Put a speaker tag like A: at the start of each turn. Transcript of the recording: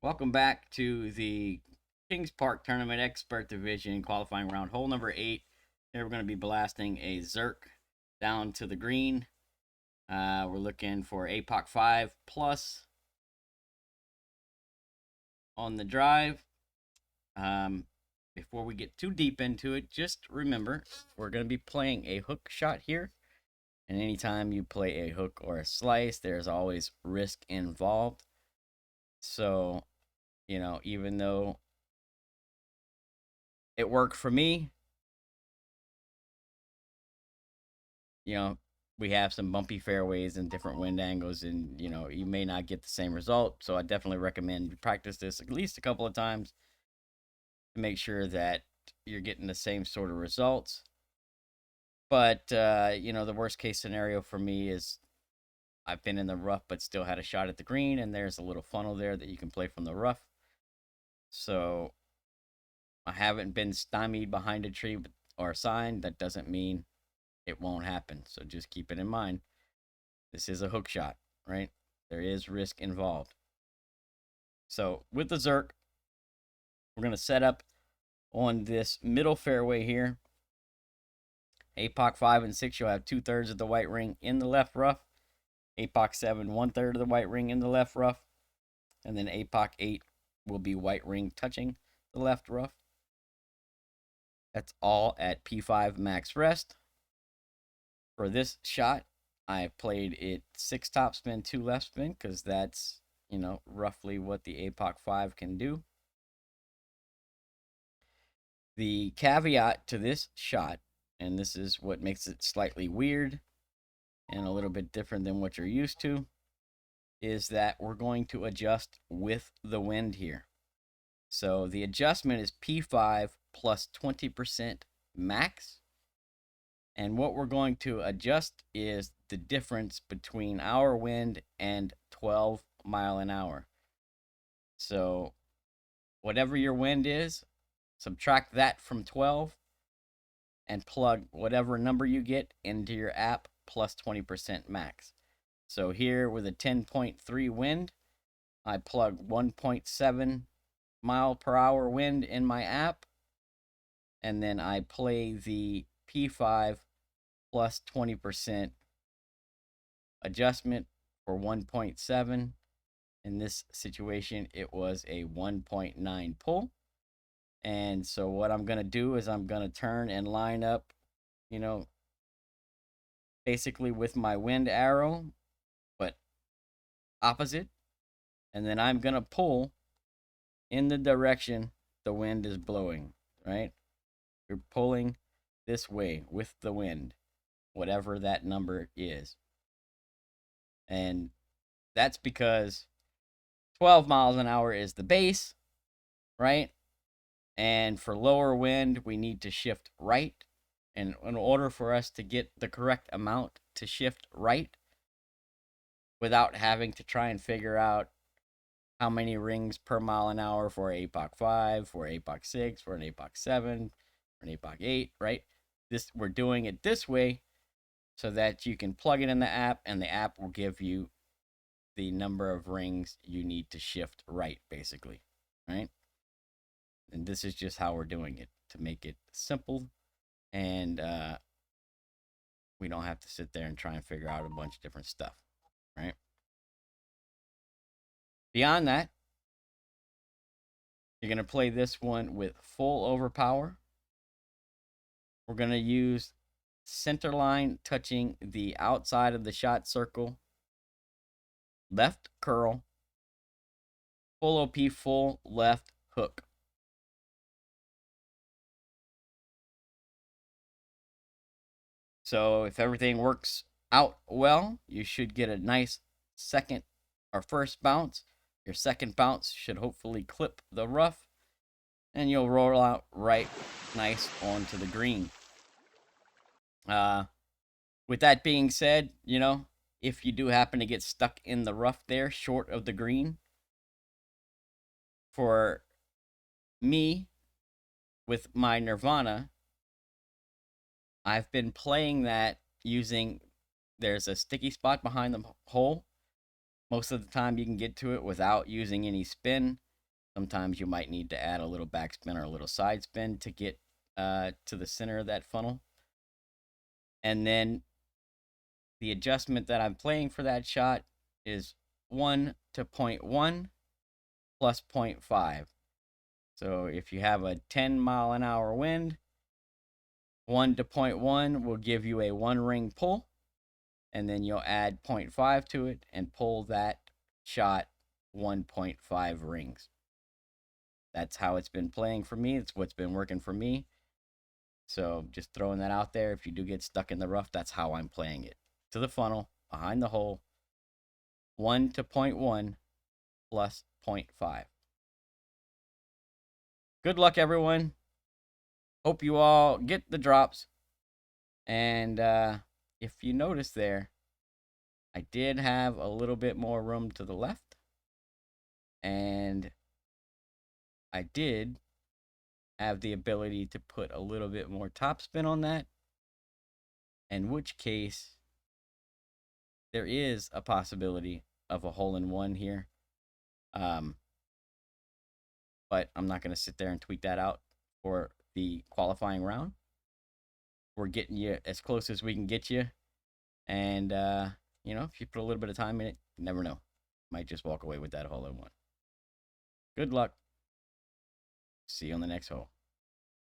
A: Welcome back to the Kings Park Tournament Expert Division qualifying round, hole number 8. Here we're going to be blasting a Zerk down to the green. We're looking for APOC 5 plus on the drive. Before we get too deep into it, just remember we're going to be playing a hook shot here. And anytime you play a hook or a slice, there's always risk involved. So, even though it worked for me, you know, we have some bumpy fairways and different wind angles, and you may not get the same result. So I definitely recommend you practice this at least a couple of times to make sure that you're getting the same sort of results. But the worst case scenario for me is I've been in the rough but still had a shot at the green, and there's a little funnel there that you can play from the rough. So I haven't been stymied behind a tree or a sign. That doesn't mean it won't happen. So just keep it in mind. This is a hook shot, right? There is risk involved. So with the Zerk, we're going to set up on this middle fairway here. APOC 5 and 6, you'll have 2/3 of the white ring in the left rough. APOC 7, 1/3 of the white ring in the left rough. And then APOC 8 will be white ring touching the left rough. That's all at P5 max rest. For this shot, I played it 6 topspin, 2 left spin, because that's, roughly what the APOC 5 can do. The caveat to this shot, and this is what makes it slightly weird and a little bit different than what you're used to, is that we're going to adjust with the wind here. So the adjustment is P5 plus 20% max. And what we're going to adjust is the difference between our wind and 12 mile an hour. So whatever your wind is, subtract that from 12 and plug whatever number you get into your app plus 20% max. So here with a 10.3 wind, I plug 1.7 mile per hour wind in my app, and then I play the P5 plus 20% adjustment for 1.7. In this situation, it was a 1.9 pull. And so what I'm going to do is I'm going to turn and line up, basically with my wind arrow, but opposite. And then I'm going to pull in the direction the wind is blowing, right? You're pulling this way with the wind, whatever that number is. And that's because 12 miles an hour is the base, right? And for lower wind, we need to shift right. And in order for us to get the correct amount to shift right without having to try and figure out how many rings per mile an hour for APOC 5, for APOC 6, for an APOC 7, for an APOC 8, right? We're doing it this way so that you can plug it in the app, and the app will give you the number of rings you need to shift right, basically, right? And this is just how we're doing it to make it simple, and we don't have to sit there and try and figure out a bunch of different stuff, right? Beyond that, you're going to play this one with full overpower. We're going to use center line touching the outside of the shot circle, left curl, full OP, full left hook. So if everything works out well, you should get a nice second or first bounce. Your second bounce should hopefully clip the rough, and you'll roll out right nice onto the green. With that being said, if you do happen to get stuck in the rough there, short of the green, for me, with my Nirvana, I've been playing that using, there's a sticky spot behind the hole. Most of the time you can get to it without using any spin. Sometimes you might need to add a little backspin or a little side spin to get to the center of that funnel. And then the adjustment that I'm playing for that shot is 1 to 0.1 plus 0.5. So if you have a 10-mile-an-hour wind, 1 to 0.1 will give you a 1-ring pull, and then you'll add 0.5 to it and pull that shot 1.5 rings. That's how it's been playing for me. It's what's been working for me. So just throwing that out there. If you do get stuck in the rough, that's how I'm playing it. To the funnel, behind the hole, 1 to 0.1 plus 0.5. Good luck, everyone. Hope you all get the drops. And if you notice there, I did have a little bit more room to the left. And I did have the ability to put a little bit more topspin on that. In which case, there is a possibility of a hole-in-one here. But I'm not going to sit there and tweet that out for the qualifying round. We're getting you as close as we can get you. And, you know, if you put a little bit of time in it, you never know. Might just walk away with that hole-in-one. Good luck. See you on the next hole.